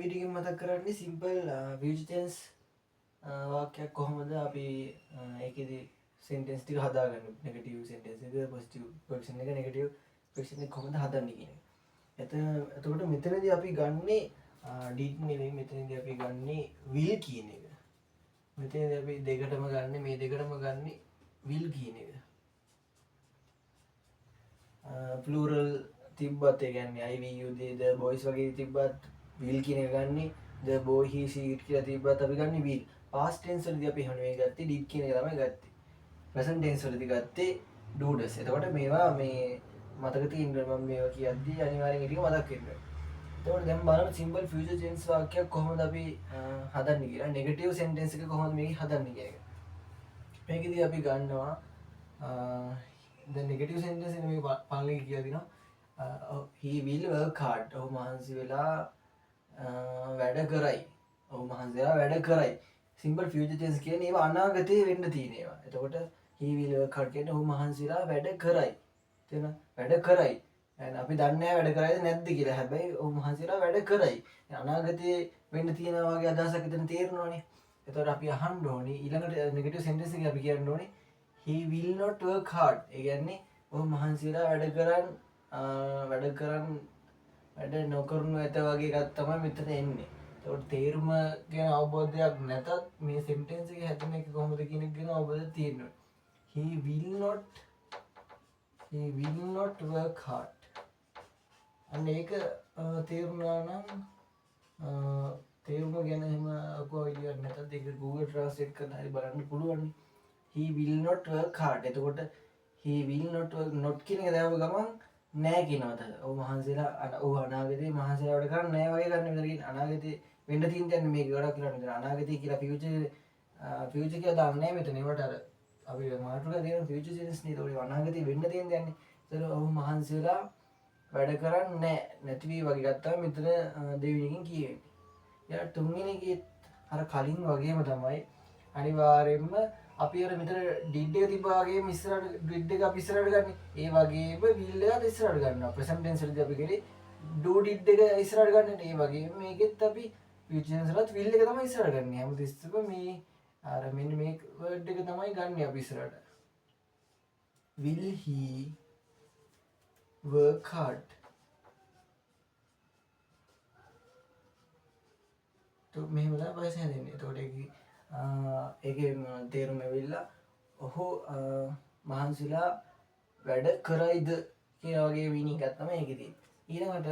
Video එකෙන් මතක් කරන්නේ සිම්පල් future tense වාක්‍යයක් කොහොමද අපි ඒකෙදි sentence ටික හදාගන්නේ negative sentence එක positive question එක negative question එක කොහොමද හදන්නේ කියන එක. එතකොට මෙතනදී අපි ගන්නේ did නෙවෙයි මෙතනදී අපි ගන්නේ will කියන එක. මෙතනදී අපි දෙකටම ගන්න මේ දෙකටම ගන්නේ will කියන එක. plural තිබ්බත් ඒ කියන්නේ I we you they the boys වගේ තිබ්බත් will කියන එක ගන්නේ the boy he she it කියලා තිබ්බත් අපි ගන්නේ will. past tense වලදී අපි හැම වෙලේම ගත්තේ did කියන එක තමයි ගත්තේ. present tense වලදී ගත්තේ do does. එතකොට මේවා මේ මතක තියෙන්න මම මේවා කියද්දී අනිවාර්යෙන් ඒක මතක් වෙන්න ඕනේ. එතකොට දැන් බලමු simple future tense වාක්‍යයක් කොහොමද අපි හදන්නේ කියලා. negative sentence එක කොහොමද මේක හදන්නේ කියන එක. මේකෙදී අපි ගන්නවා the negative sentence එක මේ පළවෙනි කියලා දිනවා he will work hard. ඔහු මහන්සි වෙලා වැඩ කරයි. ඔහු මහන්සි වෙලා වැඩ කරයි. simple future tense කියන්නේ ඒවා අනාගතේ වෙන්න තියෙන ඒවා. එතකොට he will work hard කියන්නේ ඔහු මහන්සි වෙලා වැඩ කරයි. තේරෙනවද? වැඩ කරයි. එහෙනම් අපි දන්නේ නැහැ වැඩ කරයිද නැද්ද කියලා. හැබැයි ඔහු මහන්සි වෙලා වැඩ කරයි. අනාගතේ වෙන්න තියෙනවා වගේ අදහසක් එතන තේරෙනවනේ. එතකොට අපි අහන්න ඕනේ ඊළඟට negative sentence එකේ අපි කියන්න ඕනේ he will not work hard. ඒ කියන්නේ ඔහු මහන්සි වෙලා වැඩ නොකරනු ඇත වගේ එකක් තමයි මෙතන එන්නේ. ඒකට තේරුම ගැන අවබෝධයක් නැතත් මේ sentence එක හැදෙන එක කොහොමද කියන එක ගැන අවබෝධයක් තියෙන්න ඕනේ. he will not work hard. අන්න ඒක තේරුණා නම් තේරුම ගැන එහෙම අකුව ඉලියක් නැතත් ඒක Google Translate කරලා හරි බලන්න පුළුවන්. he will not work hard. එතකොට he will not work not කියන එක දාව ගමන් නෑ කියනවාද? ඔව් මහන්සිලා ඔව් අනාගතේ මහන්සිලා වැඩ කරන්නේ නෑ වගේ ගන්න මෙතන කියන්නේ අනාගතේ වෙන්න තියෙන දේ මේක ගොඩක් කියලා මෙතන අනාගතේ කියලා future කියලා දාන්නේ නෑ මෙතන. ඒවට අර අපි මාතෘකාව දෙන future tense නේද? ඔය අනාගතේ වෙන්න තියෙන දේ යන්නේ. ඒතර ඔව් මහන්සිලා වැඩ කරන්නේ නැති වී වගේ ගත්තාම මෙතන දෙවෙනිකින් කියවෙන්නේ. ඊට තුන්වෙනිකේ අර කලින් වගේම තමයි අනිවාර්යයෙන්ම අපි අර මෙතන did එක තිබ්බා වගේම ඉස්සරහට did එක අපි ඉස්සරහට ගන්න. ඒ වගේම will එකත් ඉස්සරහට ගන්නවා. present tense වලදී අපි කරේ do did එක ඉස්සරහට ගන්නට. ඒ වගේම මේකෙත් අපි future tense වලත් will එක තමයි ඉස්සරහට ගන්නේ. හැමතිස්සෙම මේ අර මෙන්න මේ word එක තමයි ගන්න අපි ඉස්සරහට. will he work hard? तो මෙහෙම තමයි පස්සේ හැදෙන්නේ. එතකොට ඒකේ තේරුම ඇවිල්ලා ඔහු මහන්සිලා වැඩ කරයිද කියන වගේ මීනින්ග් එකක් තමයි ඒකේ තියෙන්නේ. ඊළඟට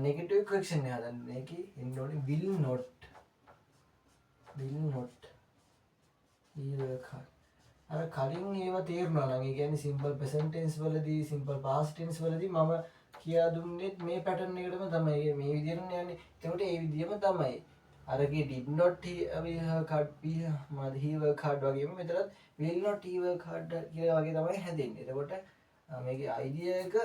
negative question එක හදන්න. ඒකේ එන්න ඕනේ will not he work hard. අර කලින් ඒවා තේරුණා නම් ඒ කියන්නේ simple present tense වලදී simple past tense වලදී මම කියා දුන්නේ මේ pattern එකටම තමයි. මේ විදිහටම යන්නේ. ඒකට ඒ විදිහම තමයි. අරගේ did not he work hard he work hard වගේම මෙතනත් will not he work hard කියලා වගේ තමයි හැදෙන්නේ. එතකොට මේකේ idea එක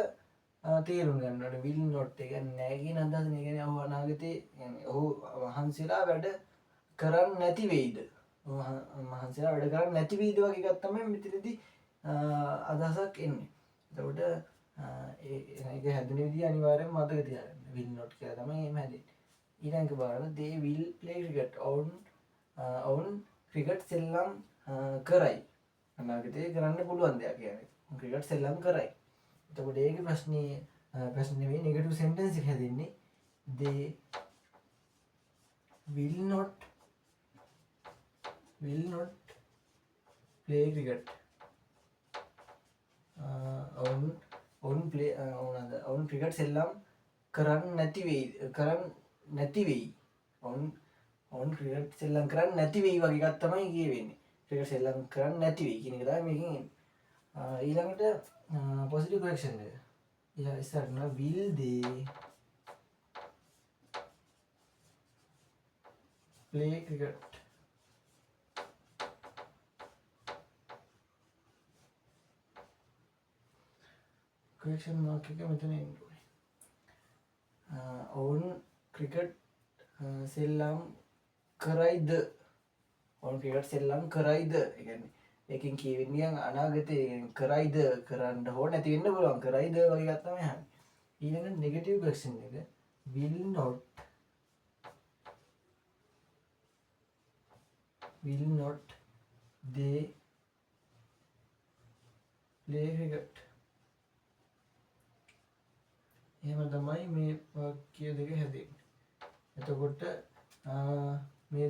තේරුම් ගන්න ඕනේ. will not එක නෑ කියන අදහස නේ. කියන්නේ ඔහු අනාගතේ يعني ඔහු මහන්සිලා වැඩ කරන්නේ නැති වෙයිද? මහන්සිලා වැඩ කරන්නේ නැති වෙයිද වගේ එකක් තමයි මෙතනදී අදහසක් එන්නේ. එතකොට ඒක හැදෙන විදිහ අනිවාර්යෙන්ම මතක තියාගන්න. will not කියලා තමයි එහෙම හැදෙන්නේ. ඊළඟ බලන්න they will play cricket. ඔවුන් ක්‍රිකට් සෙල්ලම් කරයි. අනාගතේ කරන්න පුළුවන් දෙයක් කියන්නේ. ක්‍රිකට් සෙල්ලම් කරයි. එතකොට ඒකේ ප්‍රශ්නේ නෙවෙයි negative sentence එක හැදෙන්නේ they will not play cricket. ඔවුන් ක්‍රිකට් සෙල්ලම් කරන්නේ නැති වෙයි. ඔවුන් ක්‍රිකට් සෙල්ලම් කරන්නේ නැති වෙයි වගේ එකක් තමයි කියවෙන්නේ. ක්‍රිකට් සෙල්ලම් කරන්නේ නැති වෙයි කියන එක තමයි මේකෙන් එන්නේ. ඊළඟට positive question එක. ඉස්සරහට will they play cricket? question mark එක මෙතන එන්න ඕනේ. ඔවුන් ක්‍රිකට් සෙල්ලම් කරයිද? ඔවුන් ක්‍රිකට් සෙල්ලම් කරයිද? ඒ කියන්නේ ඒකෙන් කියවෙන්නේ අනාගතේ කරයිද කරන්න හෝ නැති වෙන්න පුළුවන්. කරයිද වගේ එකක් තමයි අහන්නේ. ඊළඟ negative question එක will not will not they play cricket. එහෙම තමයි මේ වාක්‍ය දෙක හැදෙන්නේ. එතකොට මේ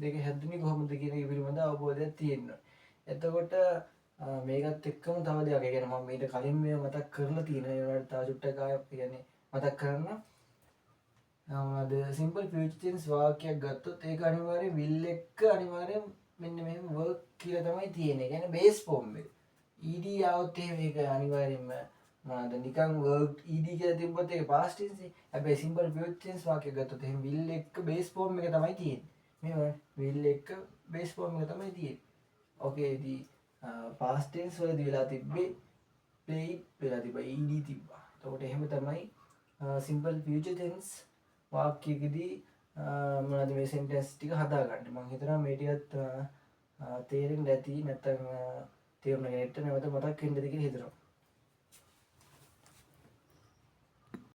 දෙක හැදුනේ කොහොමද කියන එක පිළිබඳ අවබෝධයක් තියෙන්න ඕනේ. එතකොට මේකත් එක්කම තව දෙයක්. ඒ කියන්නේ මම මීට කලින් මේව මතක් කරලා තියෙනවා. ඒවට තව චුට්ටක් ආයෙත් කියන්නේ මතක් කරන්න. මොනවද සිම්පල් ෆියුචර් ටෙන්ස් වාක්‍යයක් ගත්තොත් ඒක අනිවාර්යෙන් will එක්ක අනිවාර්යෙන් මෙන්න මෙහෙම work කියලා තමයි තියෙන්නේ. ඒ කියන්නේ බේස් ෆෝම් එක. ed આવොත් එහෙම ඒක අනිවාර්යෙන්ම මොනවද නිකන් work ed කියලා තිබ්බොත් ඒක past tense නේ. හැබැයි සිම්පල් ෆියුචර් ටෙන්ස් වාක්‍යයක් ගත්තොත් එහෙම will එක්ක බේස් ෆෝම් එක තමයි තියෙන්නේ. මේ will එක්ක බේස් ෆෝම් එක තමයි තියෙන්නේ. ඕකේ ඉතින් past tense වලදී වෙලා තිබ්බේ played වෙලා තිබ්බා ed තිබ්බා. එතකොට එහෙම තමයි simple future tense වාක්‍යයකදී මොනවද මේ sentence ටික හදාගන්න. මම හිතනවා මේ ටිකත් තේරෙන්න ඇති නැත්නම් තේරුම් නැත්නම් නැවත මතක් වෙන්නද කියලා හිතනවා.